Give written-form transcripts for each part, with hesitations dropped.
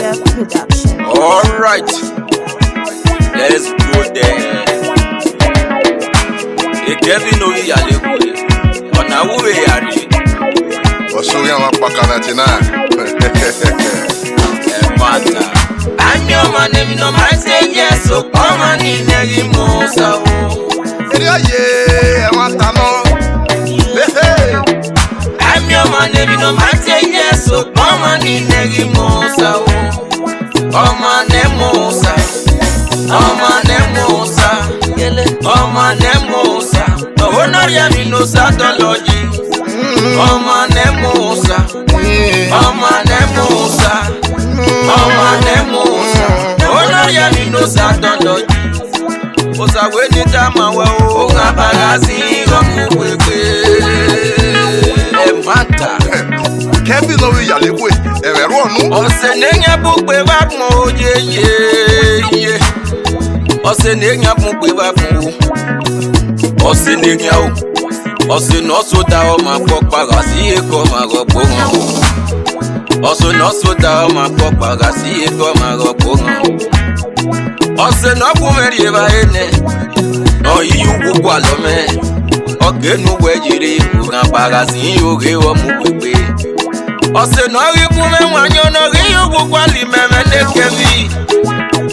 Media Production. Alright, let's go there. Kevin Oyi Alekule, ọ̀nà wúwe yàrí. Osuri àwọn pàkàràtì náà. Mata. Àmì ọmọ nèmi náà máa ṣe yẹ so ọmọ ní nẹ́rí mọ́ sáwọ́. Eré ayé ẹ̀wọ̀n tàná. Àmì ọmọ nèmi náà máa ṣe yẹ so ọmọ ní nẹ́rí mọ́ sáwọ́. Ọmọ nẹ́ mọ́ sá. Ọmọ nẹ́ mọ́ sá. Ọmọ nẹ́ mọ́ sá. Owó náà yẹ mi ló sá tọ́lọ́jì. Ọmọ nẹ́ mọ́ sá. Ọmọ nẹ́ mọ́ sá. Ọmọ nẹ́ mọ́ sá. Owó náà yẹ mi ló sá tọ́lọ́jì. Òsàwé ní táàmà wẹ̀ o. Ó ń abàrà sí ọmọ pépé. Ẹ má ta. Kevin Oyi Alekule, ẹ̀rẹ̀ rú ọ̀nù. Ọ̀sẹ̀ n'enye bugbe wa mọ oye ye. Ọ̀sẹ̀ n'enye bugbe wa mọ o. Ọ̀sẹ̀ n'enye o. Ọ̀sẹ̀ n'ọ̀sọ̀ da ọmọ akpọ̀ kpaga sí ekọ̀ ma rọ̀gbọ̀ hàn o. Ọ̀sẹ̀ n'ọ̀sọ̀ da ọmọ akpọ̀ kpaga sí ekọ̀ ma rọ̀gbọ̀ hàn o. Ọ̀sẹ̀ n'ọ̀kú mẹ́rin eba ene. N'ọ̀yí ugwu alọ́mẹ́. Ọ̀gẹ́nu wẹ̀jìrì ògàn kpaga sí oge ọmọ pépé. Ọ̀sẹ̀ náà rí kún mẹ́wàá yán náà rí yóò kwali mẹ́mẹ́ lẹ́kẹ̀rí.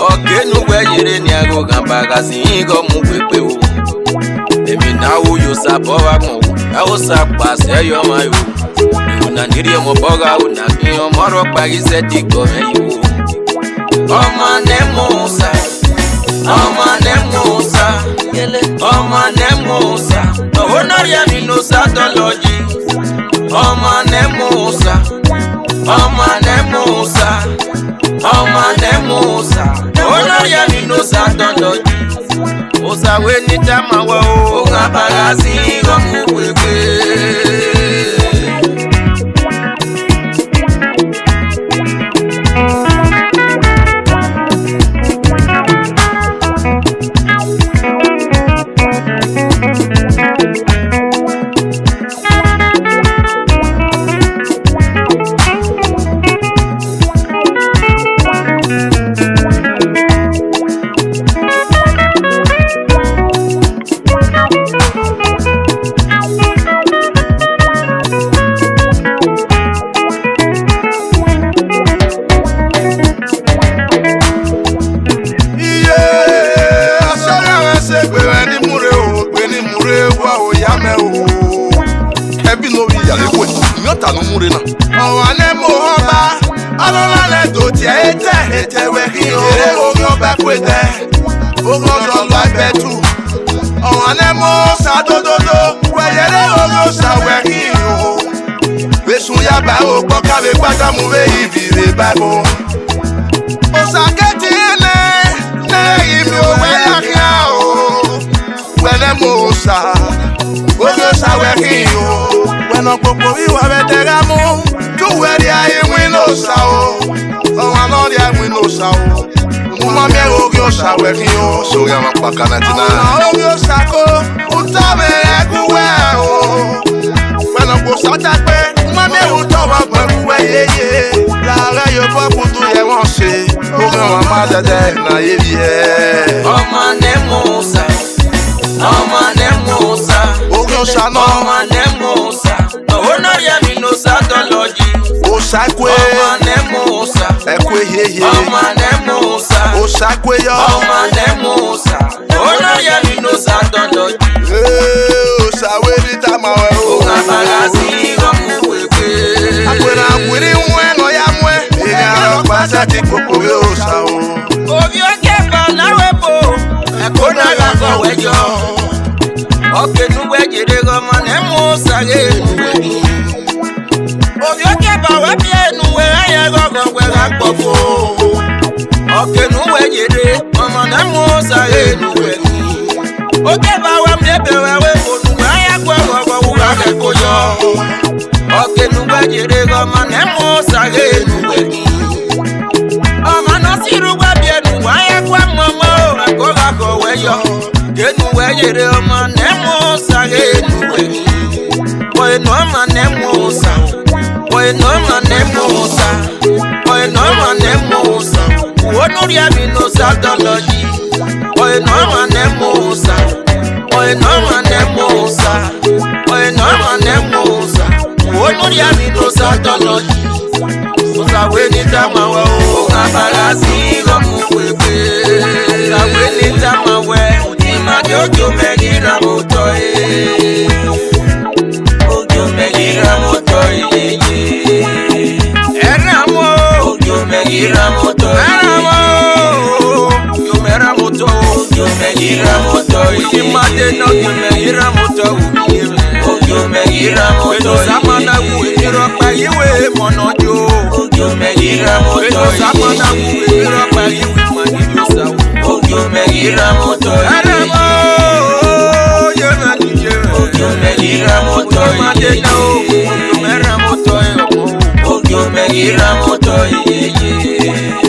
Ọ̀gẹ́nu wẹ̀yẹ̀rẹ̀ ní agogan bàgà sí yíngọ́ mú pépé o. Èmi náà wo yóò sábọ́ wa mọ̀ o, yàwó sàpàṣẹ yọ máa yò. Ìwònà nírí ọmọ bọ́gà ò nà kí ọmọ ọ̀rọ̀ parí sẹ́tì gbọ́ mẹ́yìn o. Ọmọ nẹ́ mọ̀ sá, ọmọ nẹ́ mọ̀ sá, ọmọ nẹ́ mọ̀ sá. Owó náà yẹ mi ló sá tọ́lọ́jì. Ọmọ nẹ́ mọ́ sá, ọmọ nẹ́ mọ́ sá, ọmọ nẹ́ mọ́ sá. Ọ̀nà yẹ mi ló sá dandan jù. Òsàwé ní táàmà wẹ̀ o. Ó ń abàrà sí ọmọ pépé. Kevin Oyi Alekule, ìyọ́ta ló múre náà. Ọ̀wọ́n lé mo hàn bá, ọlọ́lálẹ̀ tó tiẹ̀ ètè wẹ̀ kí o. Eré orí ọbẹ̀ pé tẹ̀, orí ọjọ́ lọ ẹgbẹ́ tù. Ọ̀wọ́n lé mo sàdódódó, wẹ̀yẹ̀rẹ̀ orí ọ̀sàwẹ̀ kí o. Fèsùn yàgbà ó gbọ́ káwé gbájámú wé ìbìrè báyìí. Òsàkẹ́tì ẹ̀nẹ́, lẹ́yìn mi ò wẹ́yà kí á o. Wẹ̀lẹ́ mo sà, orí ọ̀sàwẹ̀ kí o. Wẹ̀nà gbogbo ìwà bẹ̀ tẹ̀ra mú. Túwẹ̀rì ayé wín ló sá o. Ọ̀wọ́n náà rí àwìn ló sá o. Mo máa mi ẹ̀rọ orí ọ̀sàwẹ̀ kí o. Osuri àwọn pàkàràtì náà. Ọ̀nà orí ọ̀sàkó, ùtọ́wé ẹ̀kúwẹ̀ o. Wẹ̀nà kò sọ́jà pé, mo máa mi ẹ̀rọ tọ́wọ́ gbẹ̀kúwẹ̀ yéye. Láàárẹ̀ yóò bọ́ kutu yẹ wọ́n ṣe. Orí ọ̀wọ́n máa dẹ́dẹ́ náà yé bi ẹ̀. Ọmọ nẹ́ mọ́ sá, ọmọ nẹ́ mọ́ sá. Orí ọ̀sà náà, Ọmọ nẹ́ mọ́ sá. Owó náà yẹ mi ló sá tọ́lọ́jì. òsàkwe, Ọmọ nẹ́ mọ́ sá. ẹ̀kú yéye. Ọmọ nẹ́ mọ́ sá. Òsàkwe yọ. Ọmọ nẹ́ mọ́ sá. Owó náà yẹ mi ló sá tọ́lọ́jì. Òsàwé ní táàmà wẹ̀ o. Ó ń abàrà sí ọmọ pépé. Àpèrè àpèrè ń wẹ́ nọ ya mọ́ ẹ̀. Ìrìn àrọ̀ pàṣẹ ti kòkòrò òsà o. Obi oke ba narwe bo. Ẹ̀kọ́ náà yàgò wẹ̀jọ. Ọ̀kẹ́ nuwẹ̀ jèrè ọmọ nẹ́ mọ́ sáré nuwẹ̀ ni. Obi oke ba wẹ́ bí ẹnuwẹ̀ ẹ̀yẹ gọ́gọ́ wẹ̀rẹ̀ àpọ̀fọ́. Ọ̀kẹ́ nuwẹ̀ jèrè ọmọ nẹ́ mọ́ sáré nuwẹ̀ ni. Oke ba wẹ́ mi bẹ̀rẹ̀ wẹ́ onuwẹ̀ ẹ̀yẹ gọ́gọ́ wúrà kẹ́kọ̀ọ́ yọ. Ọ̀kẹ́ nuwẹ̀ jèrè ọmọ nẹ́ mọ́ sáré nuwẹ̀ ni. Ọmọ náà sì rúgbà bí ẹnu wáyé kó mọ́mọ́ ẹ̀kọ́ra kọ̀ wẹ́yọ. Kẹ́nu wẹ́yẹrẹ ọmọ nẹ́mọ́ sáré ẹnu wẹ̀mí. Wọ́n ẹnu ọmọ nẹ́mọ́ sá. Wọ́n ẹnu ọmọ nẹ́mọ́ sá. Wọ́n ẹnu ọmọ nẹ́mọ́ Onuria mi no sadology. Oye no manemosa. Oye no manemosa. Oye no manemosa. Onuria mi no sadology. Osa we ni tama we o abalasi lo mu pepe. Osa we ni tama we ni ma jojo megira moto e. Ojo megira moto e. Eramo ojo megira moto e. Eramo ojo megira moto. Ojo megira moto e. Ni ma de no ojo megira moto e. Ojo megira moto e. Samana ku e ro pa iwe monojo. Ojo megira moto e. Samana ku e ro pa iwe manijo sa. Ojo megira moto e. Eramo ojo megira moto e. Ma de no ojo megira moto e. Ojo megira moto e.